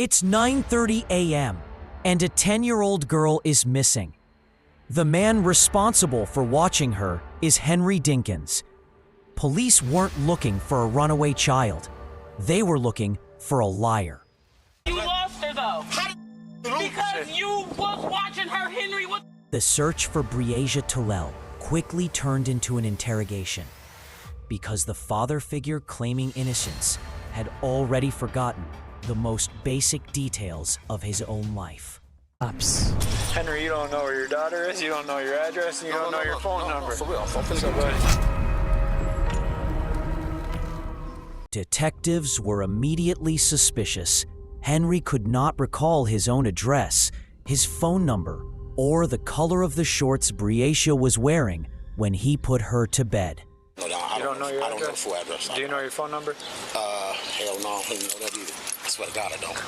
It's 9:30 a.m., and a 10-year-old girl is missing. The man responsible for watching her is Henry Dinkins. Police weren't looking for a runaway child. They were looking for a liar. You lost her, though. Because you was watching her, Henry. The search for Breasia Tillell quickly turned into an interrogation because the father figure claiming innocence had already forgotten the most basic details of his own life. Henry, you don't know where your daughter is, you don't know your address, and you don't know your phone number. For real. Detectives were immediately suspicious. Henry could not recall his own address, his phone number, or the color of the shorts Breasia was wearing when he put her to bed. No, I don't know your address? I don't know the full address. Do you know your phone number? Hell no, I don't know that either. I swear to God, I don't.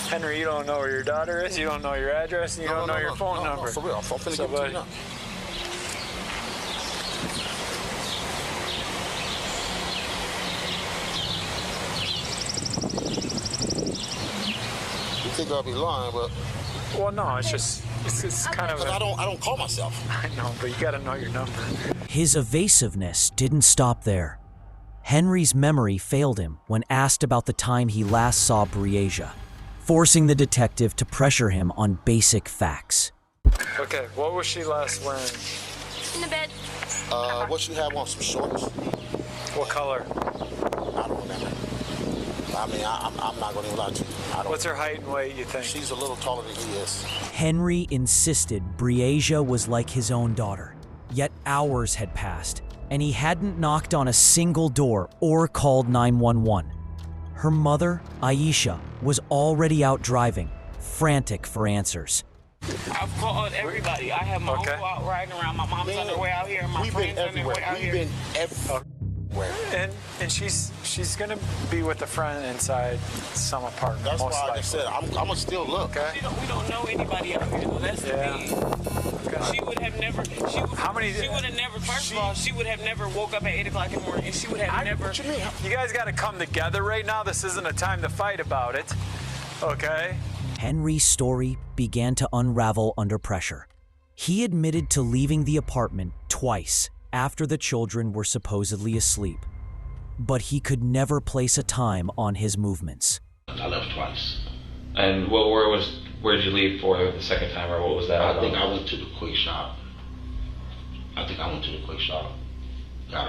Henry, you don't know where your daughter is, you don't know your address, and you don't know your phone number. For real, I'm finna give it to you now. You think I'll be lying, but... Well, no, it's just, it's kind of... I don't call myself. I know, but you gotta know your number. His evasiveness didn't stop there. Henry's memory failed him when asked about the time he last saw Breasia, forcing the detective to pressure him on basic facts. Okay, what was she last wearing? In the bed. What she have on, some shorts? What color? I don't remember. I mean, I'm not gonna lie to you. What's her height and weight, you think? She's a little taller than he is. Henry insisted Breasia was like his own daughter. Yet hours had passed, and he hadn't knocked on a single door or called 911. Her mother, Aisha, was already out driving, frantic for answers. I've called everybody. I have my uncle out riding around. My mom's on her way out here. My friends on their way out here. We've been everywhere. And she's gonna be with a friend inside some apartment. That's most why likely. I said I'm gonna still look. Okay. We don't know anybody out here, though. That's the thing. Okay. She would have never. She would have never. First of all, she would have never woke up at 8 o'clock in the morning, and she would have never. What you mean? You guys got to come together right now. This isn't a time to fight about it. Okay. Henry's story began to unravel under pressure. He admitted to leaving the apartment twice after the children were supposedly asleep, but he could never place a time on his movements. I left twice. And where did you leave for the second time, or what was that? I think I went to the quick shop. Got a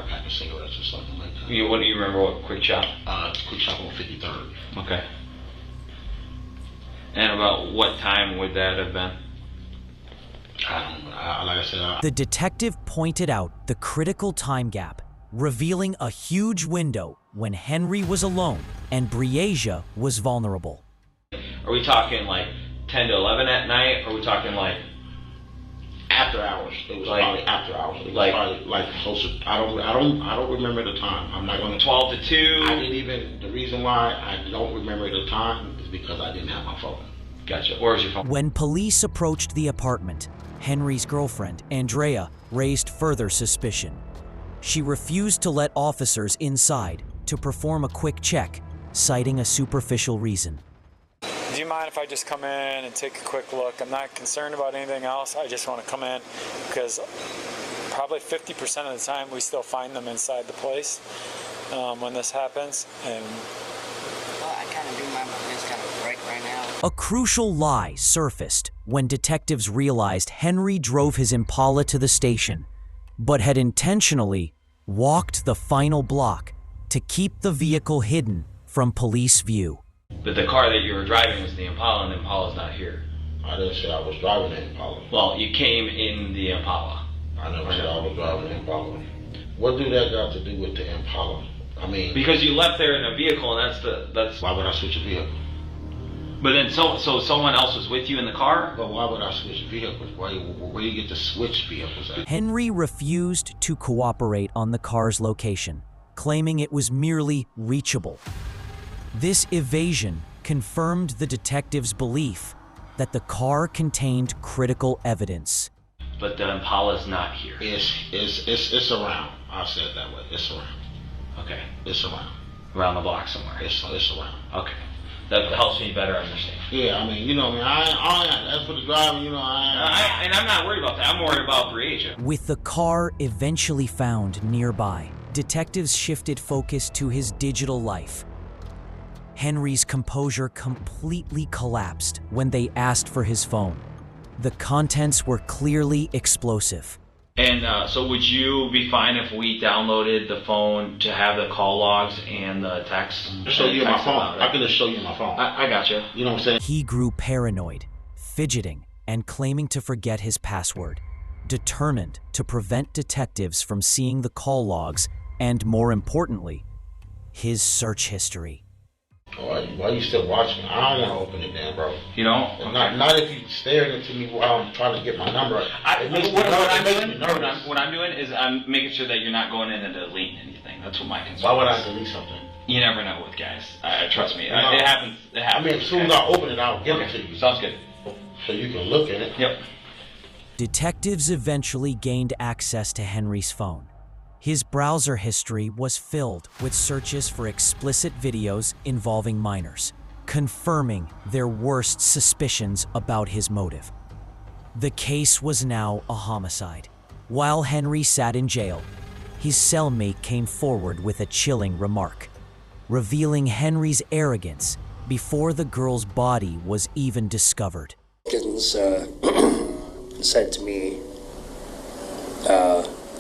pack of cigarettes or something like that. What do you remember? What quick shop? Quick shop on 53rd. Okay. And about what time would that have been? I don't know. Like I said, The detective pointed out the critical time gap, revealing a huge window when Henry was alone and Breasia was vulnerable. Are we talking like 10 to 11 at night, or are we talking like after hours? It was like, probably after hours. It was like, probably like closer. I don't remember the time. I'm not gonna. 12 to 2. I didn't even. The reason why I don't remember the time is because I didn't have my phone. Gotcha. Where's your phone? When police approached the apartment, Henry's girlfriend, Andrea, raised further suspicion. She refused to let officers inside to perform a quick check, citing a superficial reason. Do you mind if I just come in and take a quick look? I'm not concerned about anything else. I just want to come in because probably 50% of the time we still find them inside the place when this happens. And I kind of do my business kind of break right now. A crucial lie surfaced when detectives realized Henry drove his Impala to the station, but had intentionally walked the final block to keep the vehicle hidden from police view. But the car that you were driving was the Impala, and the Impala's not here. I didn't say I was driving the Impala. Well, you came in the Impala. I never said I was driving the Impala. What do that got to do with the Impala? I mean, because you left there in a vehicle, and that's. Why would I switch a vehicle? But then, so someone else was with you in the car? But why would I switch vehicles? Where do you get to switch vehicles at? Henry refused to cooperate on the car's location, claiming it was merely reachable. This evasion confirmed the detective's belief that the car contained critical evidence. But the Impala's not here. It's around. I'll say it that way. It's around. Okay. It's around. Around the block somewhere. It's around. Okay. that helps me better understand. Yeah, I mean, you know, as for the driving, you know, and I'm not worried about that. I'm worried about Briasia. With the car eventually found nearby, detectives shifted focus to his digital life. Henry's composure completely collapsed when they asked for his phone. The contents were clearly explosive. And so would you be fine if we downloaded the phone to have the call logs and the text? Show you my phone. I can just show you my phone. I got you. You know what I'm saying? He grew paranoid, fidgeting, and claiming to forget his password, determined to prevent detectives from seeing the call logs and, more importantly, his search history. Why you still watching? I don't want to open it then, bro. You know? Not if you staring into me while I'm trying to get my number. What I'm doing is I'm making sure that you're not going in and deleting anything. That's what my concern is. Why would I delete something? You never know with guys. Trust me. No. It happens. I mean, as soon as I open it, I'll give it to you. Sounds good. So you can look at it. Yep. Detectives eventually gained access to Henry's phone. His browser history was filled with searches for explicit videos involving minors, confirming their worst suspicions about his motive. The case was now a homicide. While Henry sat in jail, his cellmate came forward with a chilling remark, revealing Henry's arrogance before the girl's body was even discovered. Said to me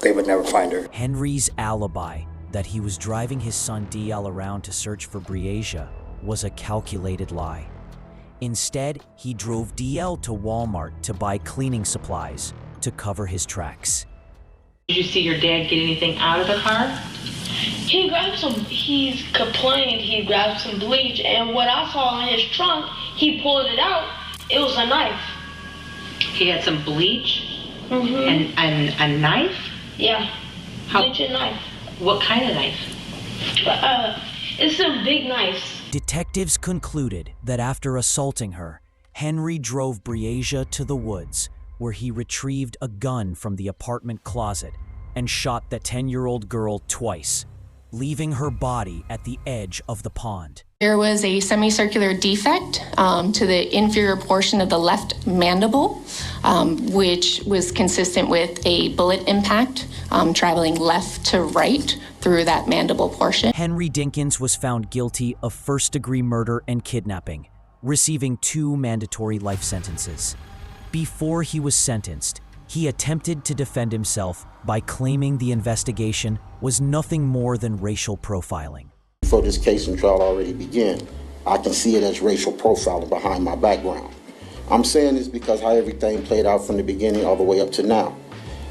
they would never find her. Henry's alibi that he was driving his son DL around to search for Briasia was a calculated lie. Instead, he drove DL to Walmart to buy cleaning supplies to cover his tracks. Did you see your dad get anything out of the car? He complained he grabbed some bleach, and what I saw in his trunk, he pulled it out. It was a knife. He had some bleach? Mm-hmm. And a knife? Yeah. Bleach and knife. What kind of knife? It's some big knives. Detectives concluded that after assaulting her, Henry drove Briasia to the woods, where he retrieved a gun from the apartment closet and shot the 10-year-old girl twice, leaving her body at the edge of the pond. There was a semicircular defect to the inferior portion of the left mandible, which was consistent with a bullet impact traveling left to right through that mandible portion. Henry Dinkins was found guilty of first-degree murder and kidnapping, receiving 2 mandatory life sentences. Before he was sentenced, he attempted to defend himself by claiming the investigation was nothing more than racial profiling. Before this case and trial already began, I can see it as racial profiling behind my background. I'm saying this because how everything played out from the beginning all the way up to now.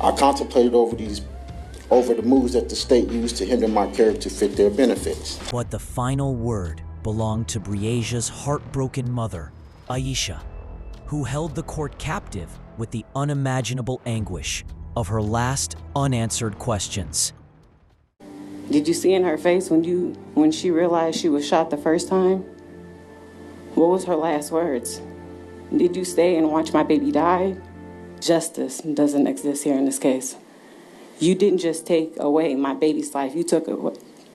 I contemplated over the moves that the state used to hinder my character to fit their benefits. But the final word belonged to Briasia's heartbroken mother, Aisha, who held the court captive with the unimaginable anguish of her last unanswered questions. Did you see in her face when she realized she was shot the first time? What was her last words? Did you stay and watch my baby die? Justice doesn't exist here in this case. You didn't just take away my baby's life, you took